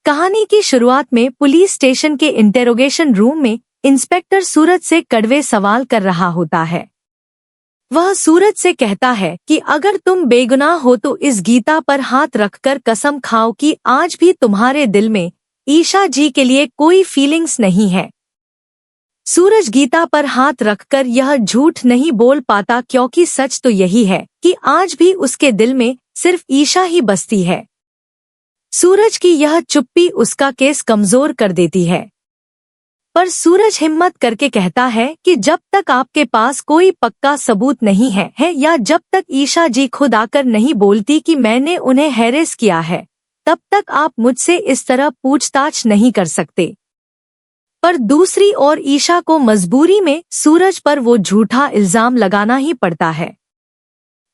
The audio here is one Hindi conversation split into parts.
कहानी की शुरुआत में पुलिस स्टेशन के इंटेरोगेशन रूम में इंस्पेक्टर सूरज से कड़वे सवाल कर रहा होता है। वह सूरज से कहता है कि अगर तुम बेगुनाह हो तो इस गीता पर हाथ रखकर कसम खाओ कि आज भी तुम्हारे दिल में ईशा जी के लिए कोई फीलिंग्स नहीं है। सूरज गीता पर हाथ रखकर यह झूठ नहीं बोल पाता क्योंकि सच तो यही है कि आज भी उसके दिल में सिर्फ ईशा ही बसती है। सूरज की यह चुप्पी उसका केस कमजोर कर देती है, पर सूरज हिम्मत करके कहता है कि जब तक आपके पास कोई पक्का सबूत नहीं है या जब तक ईशा जी खुद आकर नहीं बोलती कि मैंने उन्हें हैरेस किया है, तब तक आप मुझसे इस तरह पूछताछ नहीं कर सकते। पर दूसरी ओर ईशा को मजबूरी में सूरज पर वो झूठा इल्जाम लगाना ही पड़ता है।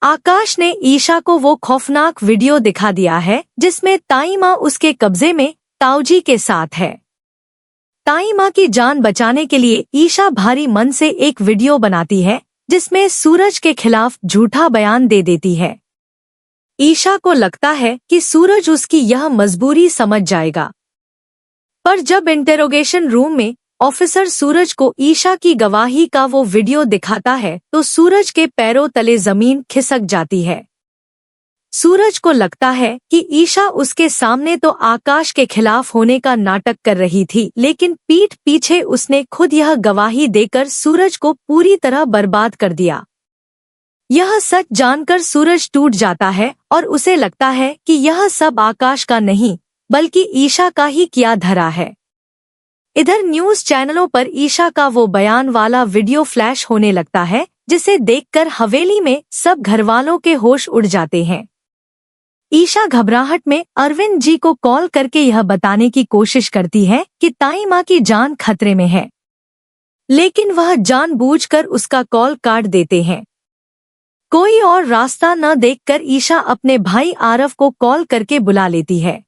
आकाश ने ईशा को वो खौफनाक वीडियो दिखा दिया है जिसमें ताई माँ उसके कब्जे में ताऊजी के साथ है। ताई माँ की जान बचाने के लिए ईशा भारी मन से एक वीडियो बनाती है जिसमें सूरज के खिलाफ झूठा बयान दे देती है। ईशा को लगता है कि सूरज उसकी यह मजबूरी समझ जाएगा, पर जब इंटेरोगेशन रूम में ऑफिसर सूरज को ईशा की गवाही का वो वीडियो दिखाता है तो सूरज के पैरों तले जमीन खिसक जाती है। सूरज को लगता है कि ईशा उसके सामने तो आकाश के खिलाफ होने का नाटक कर रही थी, लेकिन पीठ पीछे उसने खुद यह गवाही देकर सूरज को पूरी तरह बर्बाद कर दिया। यह सच जानकर सूरज टूट जाता है और उसे लगता है कि यह सब आकाश का नहीं बल्कि ईशा का ही किया धरा है। इधर न्यूज चैनलों पर ईशा का वो बयान वाला वीडियो फ्लैश होने लगता है जिसे देखकर हवेली में सब घरवालों के होश उड़ जाते हैं। ईशा घबराहट में अरविंद जी को कॉल करके यह बताने की कोशिश करती है कि ताई माँ की जान खतरे में है, लेकिन वह जानबूझकर उसका कॉल काट देते हैं। कोई और रास्ता न देखकर ईशा अपने भाई आरव को कॉल करके बुला लेती है।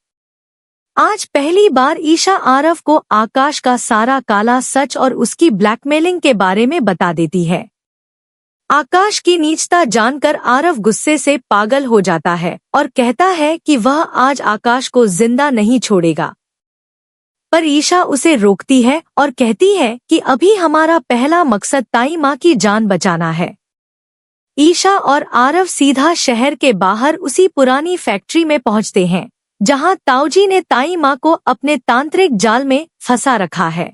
आज पहली बार ईशा आरव को आकाश का सारा काला सच और उसकी ब्लैकमेलिंग के बारे में बता देती है। आकाश की नीचता जानकर आरव गुस्से से पागल हो जाता है और कहता है कि वह आज आकाश को जिंदा नहीं छोड़ेगा, पर ईशा उसे रोकती है और कहती है कि अभी हमारा पहला मकसद ताई माँ की जान बचाना है। ईशा और आरव सीधा शहर के बाहर उसी पुरानी फैक्ट्री में पहुंचते हैं जहां ताऊजी ने ताई माँ को अपने तांत्रिक जाल में फंसा रखा है।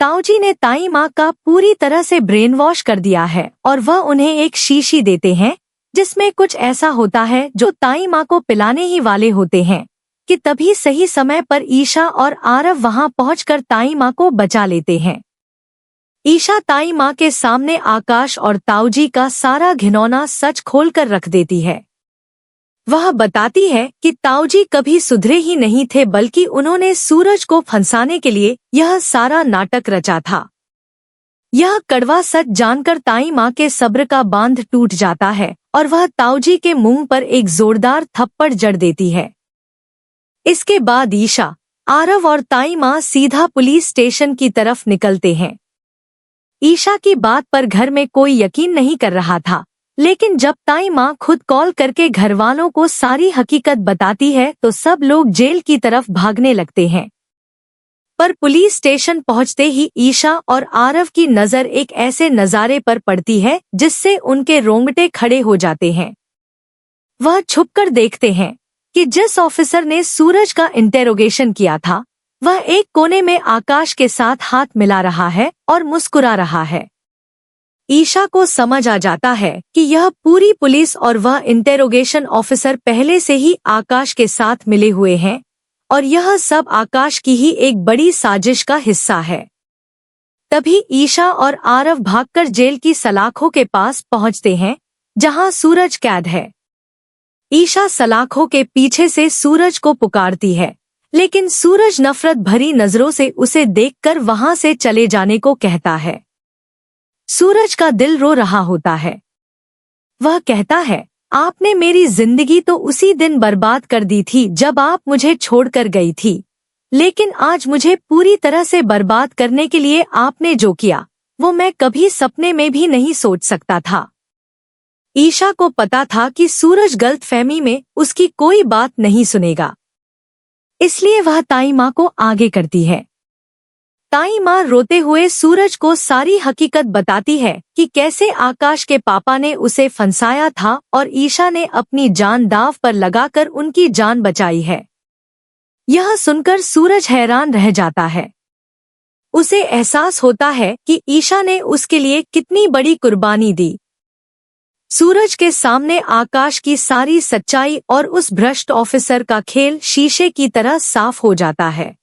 ताऊजी ने ताई माँ का पूरी तरह से ब्रेन वॉश कर दिया है और वह उन्हें एक शीशी देते हैं जिसमें कुछ ऐसा होता है जो ताई माँ को पिलाने ही वाले होते हैं कि तभी सही समय पर ईशा और आरव वहां पहुंचकर ताई माँ को बचा लेते हैं। ईशा ताई माँ के सामने आकाश और ताऊजी का सारा घिनौना सच खोलकर रख देती है। वह बताती है कि ताऊजी कभी सुधरे ही नहीं थे बल्कि उन्होंने सूरज को फंसाने के लिए यह सारा नाटक रचा था। यह कड़वा सच जानकर ताई माँ के सब्र का बांध टूट जाता है और वह ताऊजी के मुंह पर एक जोरदार थप्पड़ जड़ देती है। इसके बाद ईशा, आरव और ताई माँ सीधा पुलिस स्टेशन की तरफ निकलते हैं। ईशा की बात पर घर में कोई यकीन नहीं कर रहा था, लेकिन जब ताई माँ खुद कॉल करके घरवालों को सारी हकीकत बताती है तो सब लोग जेल की तरफ भागने लगते हैं। पर पुलिस स्टेशन पहुंचते ही ईशा और आरव की नजर एक ऐसे नजारे पर पड़ती है जिससे उनके रोंगटे खड़े हो जाते हैं। वह छुपकर देखते हैं कि जिस ऑफिसर ने सूरज का इंटेरोगेशन किया था वह एक कोने में आकाश के साथ हाथ मिला रहा है और मुस्कुरा रहा है। ईशा को समझ आ जाता है कि यह पूरी पुलिस और वह इंटेरोगेशन ऑफिसर पहले से ही आकाश के साथ मिले हुए हैं और यह सब आकाश की ही एक बड़ी साजिश का हिस्सा है। तभी ईशा और आरव भागकर जेल की सलाखों के पास पहुंचते हैं जहां सूरज कैद है। ईशा सलाखों के पीछे से सूरज को पुकारती है, लेकिन सूरज नफरत भरी नजरों से उसे देखकर वहां से चले जाने को कहता है। सूरज का दिल रो रहा होता है। वह कहता है, आपने मेरी जिंदगी तो उसी दिन बर्बाद कर दी थी जब आप मुझे छोड़कर गई थी, लेकिन आज मुझे पूरी तरह से बर्बाद करने के लिए आपने जो किया वो मैं कभी सपने में भी नहीं सोच सकता था। ईशा को पता था कि सूरज गलतफहमी में उसकी कोई बात नहीं सुनेगा। इसलिए वह ताई माँ को आगे करती है। ताई माँ रोते हुए सूरज को सारी हकीकत बताती है कि कैसे आकाश के पापा ने उसे फंसाया था और ईशा ने अपनी जान दांव पर लगाकर उनकी जान बचाई है। यह सुनकर सूरज हैरान रह जाता है। उसे एहसास होता है कि ईशा ने उसके लिए कितनी बड़ी कुर्बानी दी। सूरज के सामने आकाश की सारी सच्चाई और उस भ्रष्ट ऑफिसर का खेल शीशे की तरह साफ हो जाता है।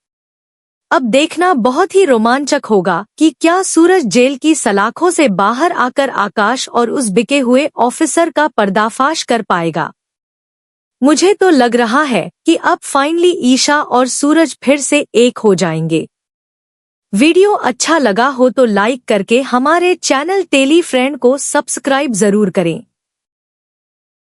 अब देखना बहुत ही रोमांचक होगा कि क्या सूरज जेल की सलाखों से बाहर आकर आकाश और उस बिके हुए ऑफिसर का पर्दाफाश कर पाएगा। मुझे तो लग रहा है कि अब फाइनली ईशा और सूरज फिर से एक हो जाएंगे। वीडियो अच्छा लगा हो तो लाइक करके हमारे चैनल टेली फ्रेंड को सब्सक्राइब जरूर करें।